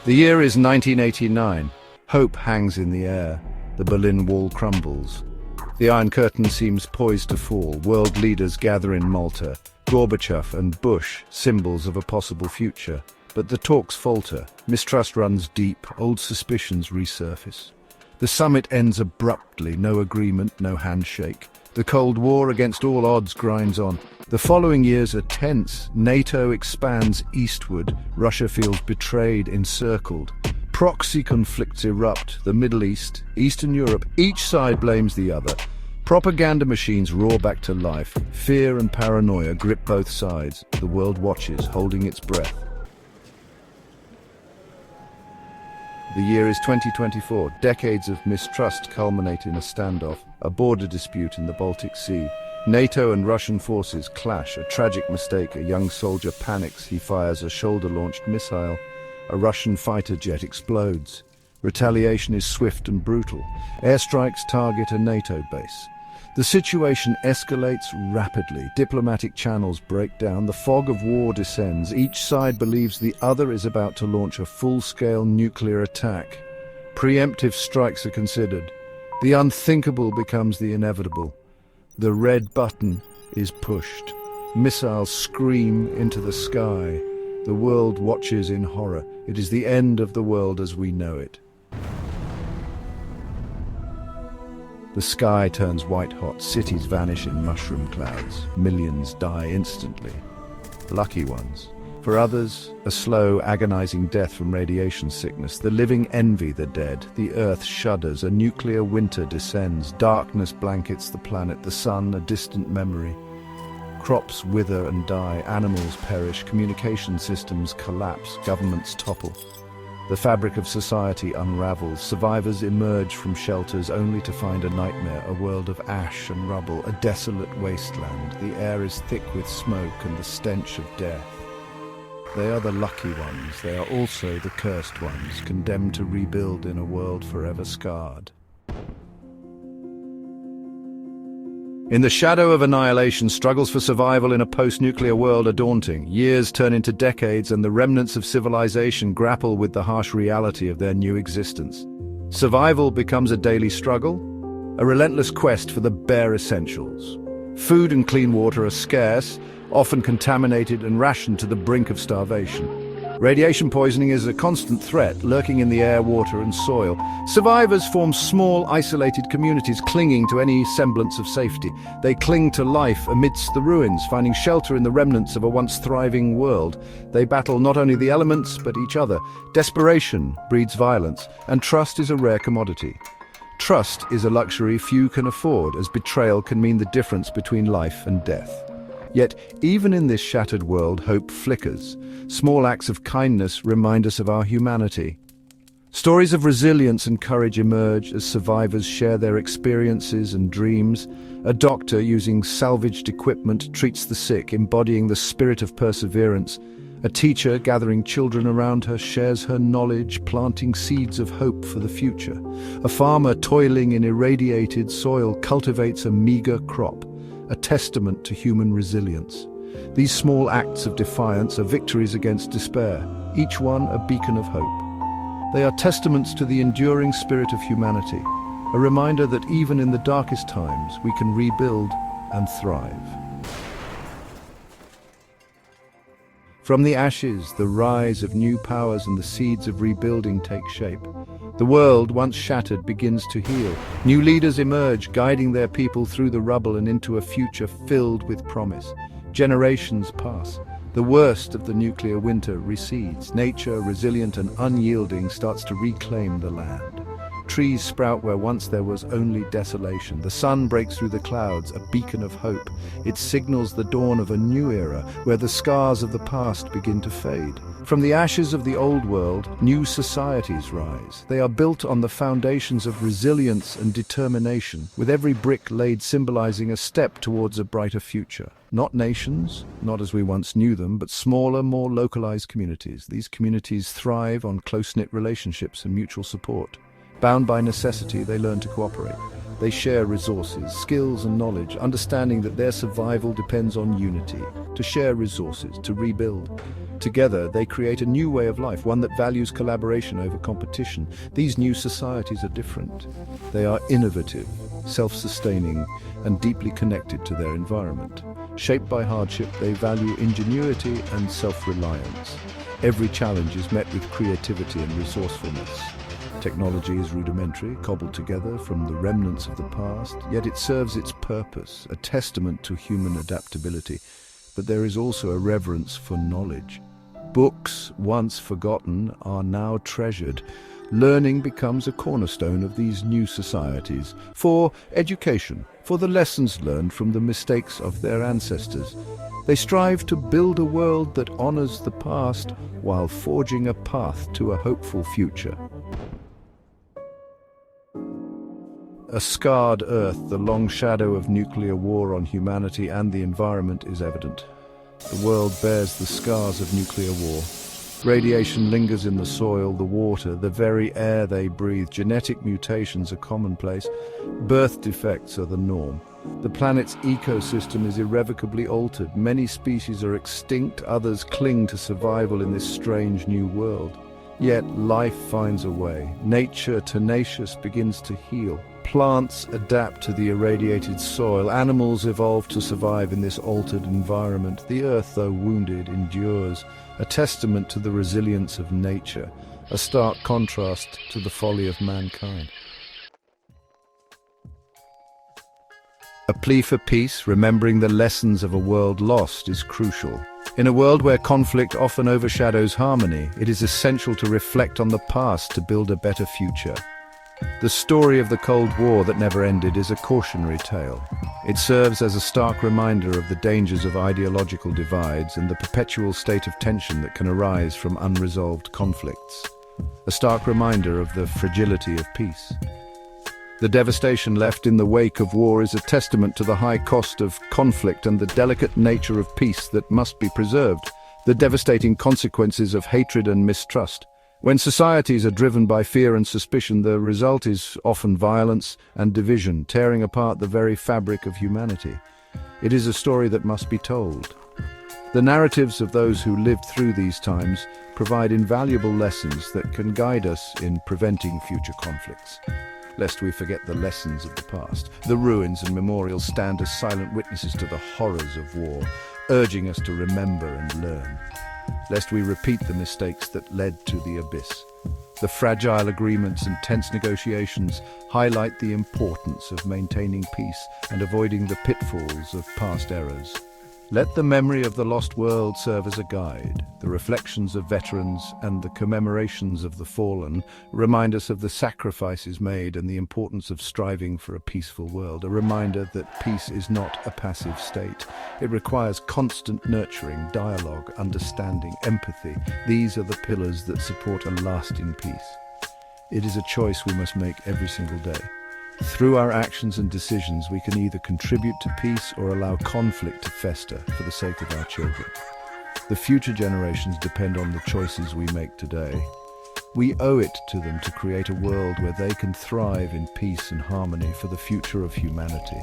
The year is 1989. Hope hangs in the air. The Berlin Wall crumbles. The Iron Curtain seems poised to fall. World leaders gather in Malta. Gorbachev and Bush, symbols of a possible future. But the talks falter. Mistrust runs deep. Old suspicions resurface. The summit ends abruptly. No agreement, no handshake. The Cold War against all odds grinds on. The following years are tense. NATO expands eastward. Russia feels betrayed, encircled. Proxy conflicts erupt. The Middle East, Eastern Europe, each side blames the other. Propaganda machines roar back to life. Fear and paranoia grip both sides. The world watches, holding its breath. The year is 2024. Decades of mistrust culminate in a standoff, a border dispute in the Baltic Sea. NATO and Russian forces clash. A tragic mistake. A young soldier panics. He fires a shoulder-launched missile. A Russian fighter jet explodes. Retaliation is swift and brutal. Airstrikes target a NATO base. The situation escalates rapidly. Diplomatic channels break down. The fog of war descends. Each side believes the other is about to launch a full-scale nuclear attack. Preemptive strikes are considered. The unthinkable becomes the inevitable. The red button is pushed. Missiles scream into the sky. The world watches in horror. It is the end of the world as we know it. The sky turns white-hot. Cities vanish in mushroom clouds. Millions die instantly. Lucky ones. For others, a slow, agonizing death from radiation sickness. The living envy the dead. The earth shudders. A nuclear winter descends. Darkness blankets the planet. The sun, a distant memory. Crops wither and die. Animals perish. Communication systems collapse. Governments topple. The fabric of society unravels. Survivors emerge from shelters only to find a nightmare, a world of ash and rubble, a desolate wasteland. The air is thick with smoke and the stench of death. They are the lucky ones. They are also the cursed ones, condemned to rebuild in a world forever scarred. In the shadow of annihilation, struggles for survival in a post-nuclear world are daunting. Years turn into decades, and the remnants of civilization grapple with the harsh reality of their new existence. Survival becomes a daily struggle, a relentless quest for the bare essentials. Food and clean water are scarce, often contaminated and rationed to the brink of starvation. Radiation poisoning is a constant threat, lurking in the air, water and soil. Survivors form small, isolated communities clinging to any semblance of safety. They cling to life amidst the ruins, finding shelter in the remnants of a once thriving world. They battle not only the elements, but each other. Desperation breeds violence, and trust is a rare commodity. Trust is a luxury few can afford, as betrayal can mean the difference between life and death. Yet, even in this shattered world, hope flickers. Small acts of kindness remind us of our humanity. Stories of resilience and courage emerge as survivors share their experiences and dreams. A doctor using salvaged equipment treats the sick, embodying the spirit of perseverance. A teacher gathering children around her shares her knowledge, planting seeds of hope for the future. A farmer toiling in irradiated soil cultivates a meager crop, a testament to human resilience. These small acts of defiance are victories against despair, each one a beacon of hope. They are testaments to the enduring spirit of humanity, a reminder that even in the darkest times we can rebuild and thrive. From the ashes, the rise of new powers and the seeds of rebuilding take shape. The world, once shattered, begins to heal. New leaders emerge, guiding their people through the rubble and into a future filled with promise. Generations pass. The worst of the nuclear winter recedes. Nature, resilient and unyielding, starts to reclaim the land. Trees sprout where once there was only desolation. The sun breaks through the clouds, a beacon of hope. It signals the dawn of a new era, where the scars of the past begin to fade. From the ashes of the old world, new societies rise. They are built on the foundations of resilience and determination, with every brick laid symbolizing a step towards a brighter future. Not nations, not as we once knew them, but smaller, more localized communities. These communities thrive on close-knit relationships and mutual support. Bound by necessity, they learn to cooperate. They share resources, skills and knowledge, understanding that their survival depends on unity, to share resources, to rebuild. Together, they create a new way of life, one that values collaboration over competition. These new societies are different. They are innovative, self-sustaining, and deeply connected to their environment. Shaped by hardship, they value ingenuity and self-reliance. Every challenge is met with creativity and resourcefulness. Technology is rudimentary, cobbled together from the remnants of the past, yet it serves its purpose, a testament to human adaptability. But there is also a reverence for knowledge. Books, once forgotten, are now treasured. Learning becomes a cornerstone of these new societies, for education, for the lessons learned from the mistakes of their ancestors. They strive to build a world that honors the past while forging a path to a hopeful future. A scarred Earth, the long shadow of nuclear war on humanity and the environment, is evident. The world bears the scars of nuclear war. Radiation lingers in the soil, the water, the very air they breathe. Genetic mutations are commonplace. Birth defects are the norm. The planet's ecosystem is irrevocably altered. Many species are extinct, others cling to survival in this strange new world. Yet life finds a way. Nature, tenacious, begins to heal. Plants adapt to the irradiated soil. Animals evolve to survive in this altered environment. The earth, though wounded, endures, a testament to the resilience of nature, a stark contrast to the folly of mankind. A plea for peace, remembering the lessons of a world lost, is crucial. In a world where conflict often overshadows harmony, it is essential to reflect on the past to build a better future. The story of the Cold War that never ended is a cautionary tale. It serves as a stark reminder of the dangers of ideological divides and the perpetual state of tension that can arise from unresolved conflicts. A stark reminder of the fragility of peace. The devastation left in the wake of war is a testament to the high cost of conflict and the delicate nature of peace that must be preserved, the devastating consequences of hatred and mistrust. When societies are driven by fear and suspicion, the result is often violence and division, tearing apart the very fabric of humanity. It is a story that must be told. The narratives of those who lived through these times provide invaluable lessons that can guide us in preventing future conflicts. Lest we forget the lessons of the past, the ruins and memorials stand as silent witnesses to the horrors of war, urging us to remember and learn. Lest we repeat the mistakes that led to the abyss. The fragile agreements and tense negotiations highlight the importance of maintaining peace and avoiding the pitfalls of past errors. Let the memory of the lost world serve as a guide. The reflections of veterans and the commemorations of the fallen remind us of the sacrifices made and the importance of striving for a peaceful world. A reminder that peace is not a passive state. It requires constant nurturing, dialogue, understanding, empathy. These are the pillars that support a lasting peace. It is a choice we must make every single day. Through our actions and decisions, we can either contribute to peace or allow conflict to fester for the sake of our children. The future generations depend on the choices we make today. We owe it to them to create a world where they can thrive in peace and harmony for the future of humanity.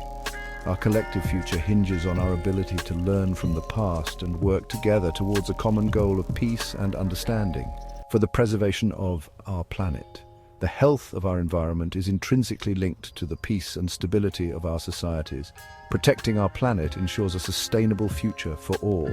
Our collective future hinges on our ability to learn from the past and work together towards a common goal of peace and understanding for the preservation of our planet. The health of our environment is intrinsically linked to the peace and stability of our societies. Protecting our planet ensures a sustainable future for all.